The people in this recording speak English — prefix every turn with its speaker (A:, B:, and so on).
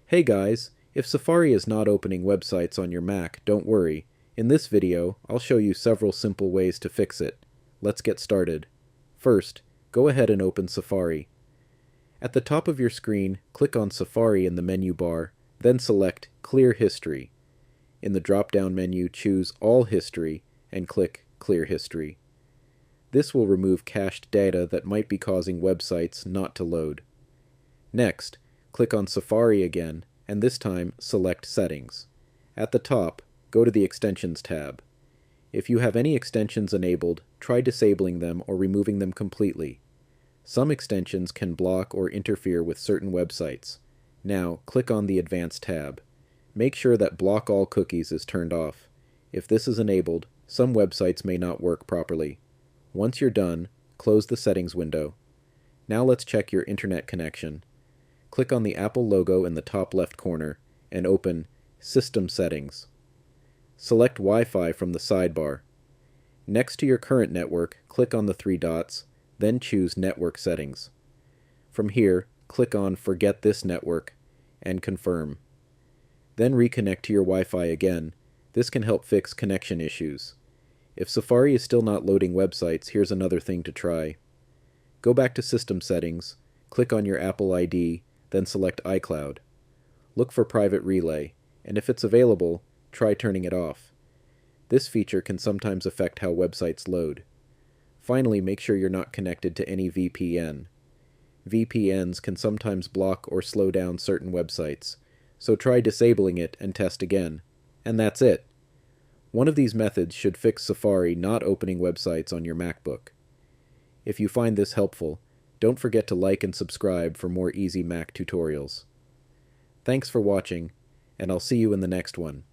A: Hey guys, if Safari is not opening websites on your Mac, don't worry. In this video, I'll show you several simple ways to fix it. Let's get started. First, go ahead and open Safari. At the top of your screen, click on Safari in the menu bar, then select Clear History. In the drop-down menu, choose All History and click Clear History. This will remove cached data that might be causing websites not to load. Next, click on Safari again, and this time select Settings. At the top, go to the Extensions tab. If you have any extensions enabled, try disabling them or removing them completely. Some extensions can block or interfere with certain websites. Now, click on the Advanced tab. Make sure that Block All Cookies is turned off. If this is enabled, some websites may not work properly. Once you're done, close the Settings window. Now let's check your internet connection. Click on the Apple logo in the top left corner and open System Settings. Select Wi-Fi from the sidebar. Next to your current network, click on the three dots, then choose Network Settings. From here, click on Forget this network and confirm. Then reconnect to your Wi-Fi again. This can help fix connection issues. If Safari is still not loading websites, here's another thing to try. Go back to System Settings, click on your Apple ID, then select iCloud. Look for Private Relay, and if it's available, try turning it off. This feature can sometimes affect how websites load. Finally, make sure you're not connected to any VPN. VPNs can sometimes block or slow down certain websites, so try disabling it and test again. And that's it. One of these methods should fix Safari not opening websites on your MacBook. If you find this helpful, don't forget to like and subscribe for more easy Mac tutorials. Thanks for watching, and I'll see you in the next one.